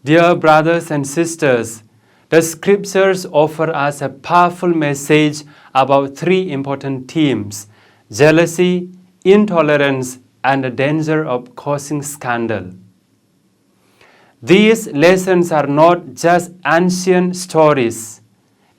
Dear brothers and sisters, the scriptures offer us a powerful message about three important themes: jealousy, intolerance, and the danger of causing scandal. These lessons are not just ancient stories.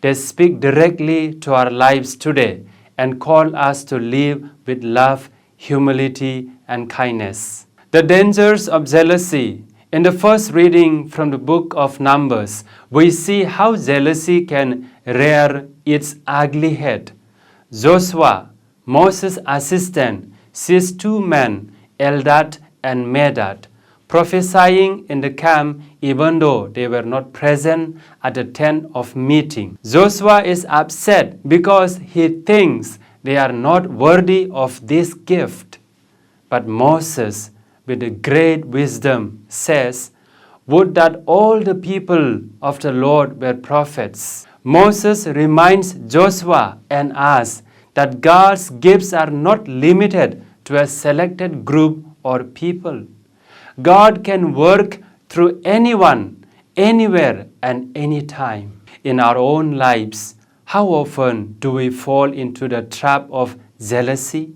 They speak directly to our lives today and call us to live with love, humility, and kindness. The dangers of jealousy. In the first reading from the book of Numbers, we see how jealousy can rear its ugly head. Joshua, Moses' assistant, sees two men, Eldad and Medad, prophesying in the camp even though they were not present at the tent of meeting. Joshua is upset because he thinks they are not worthy of this gift. But Moses, with a great wisdom, says, "Would that all the people of the Lord were prophets." Moses reminds Joshua and us that God's gifts are not limited to a selected group or people. God can work through anyone, anywhere, and anytime. In our own lives, how often do we fall into the trap of jealousy?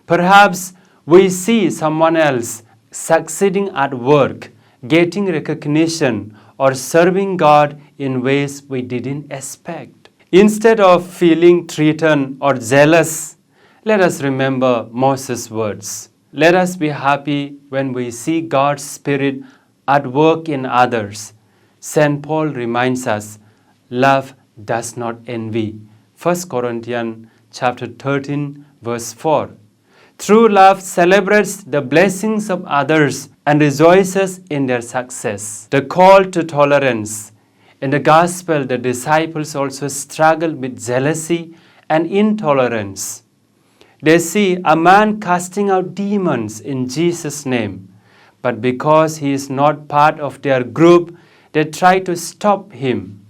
Perhaps we see someone else succeeding at work, getting recognition, or serving God in ways we didn't expect. Instead of feeling threatened or jealous, let us remember Moses' words. Let us be happy when we see God's Spirit at work in others. St. Paul reminds us, love does not envy. 1 Corinthians chapter 13, verse 4. True love celebrates the blessings of others and rejoices in their success. The call to tolerance. In the Gospel, the disciples also struggle with jealousy and intolerance. They see a man casting out demons in Jesus' name, but because he is not part of their group, they try to stop him.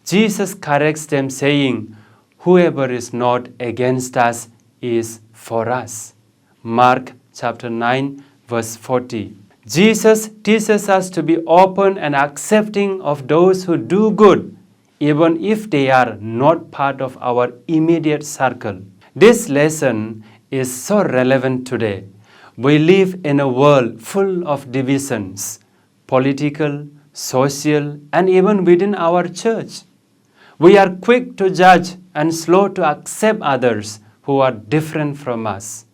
Jesus corrects them, saying, "Whoever is not against us is for us." Mark chapter 9, verse 40. Jesus teaches us to be open and accepting of those who do good, even if they are not part of our immediate circle. This lesson is so relevant today. We live in a world full of divisions, political, social, and even within our church. We are quick to judge and slow to accept others who are different from us.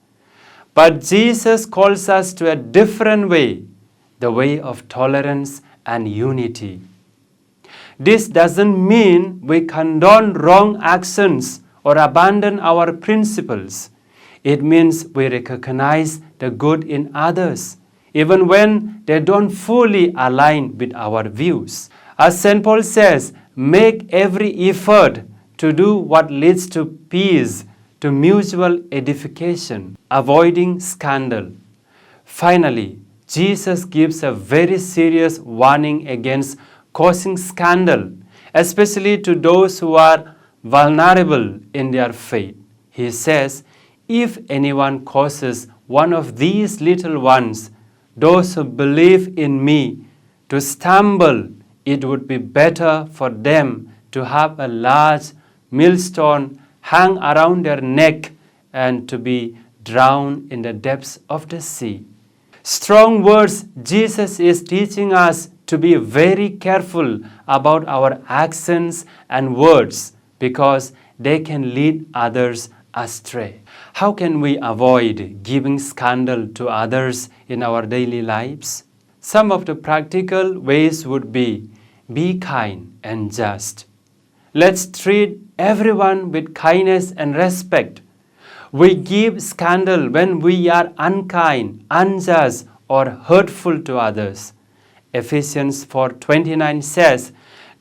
But Jesus calls us to a different way, the way of tolerance and unity. This doesn't mean we condone wrong actions or abandon our principles. It means we recognize the good in others, even when they don't fully align with our views. As St. Paul says, make every effort to do what leads to peace, to mutual edification, avoiding scandal. Finally, Jesus gives a very serious warning against causing scandal, especially to those who are vulnerable in their faith. He says, "If anyone causes one of these little ones, those who believe in me, to stumble, it would be better for them to have a large millstone hang around their neck and to be drowned in the depths of the sea." Strong words. Jesus is teaching us to be very careful about our actions and words because they can lead others astray. How can we avoid giving scandal to others in our daily lives? Some of the practical ways would be kind and just. Let's treat everyone with kindness and respect. We give scandal when we are unkind, unjust, or hurtful to others. Ephesians 4:29 says,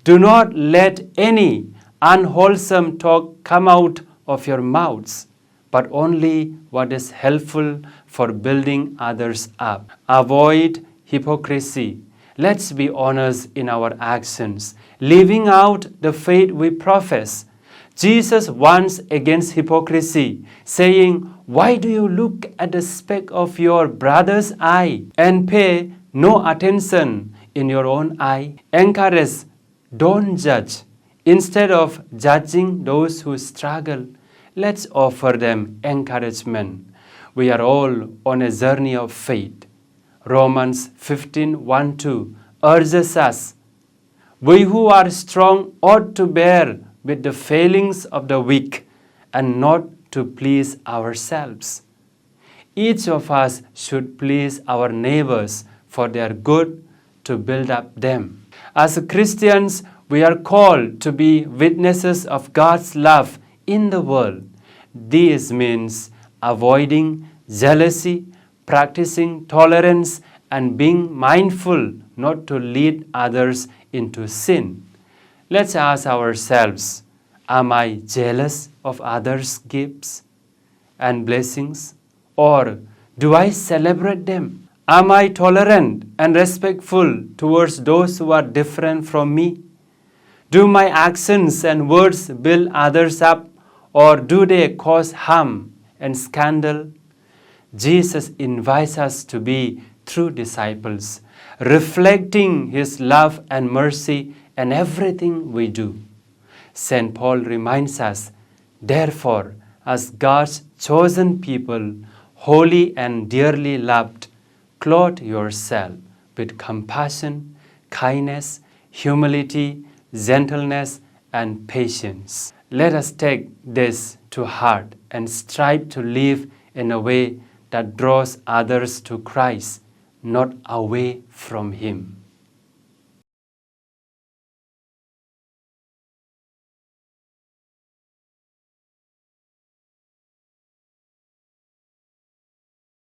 "Do not let any unwholesome talk come out of your mouths, but only what is helpful for building others up." Avoid hypocrisy. Let's be honest in our actions, living out the faith we profess. Jesus warns against hypocrisy, saying, "Why do you look at the speck of your brother's eye and pay no attention in your own eye. Encourage, don't judge. Instead of judging those who struggle, let's offer them encouragement. We are all on a journey of faith. Romans 15:1-2 urges us, we who are strong ought to bear with the failings of the weak and not to please ourselves. Each of us should please our neighbors for their good, to build up them. As Christians, we are called to be witnesses of God's love in the world. This means avoiding jealousy, practicing tolerance, and being mindful not to lead others into sin. Let's ask ourselves, am I jealous of others' gifts and blessings? Or do I celebrate them? Am I tolerant and respectful towards those who are different from me? Do my actions and words build others up, or do they cause harm and scandal? Jesus invites us to be true disciples, reflecting His love and mercy in everything we do. St. Paul reminds us, therefore, as God's chosen people, holy and dearly loved, clothe yourself with compassion, kindness, humility, gentleness, and patience. Let us take this to heart and strive to live in a way that draws others to Christ, not away from Him.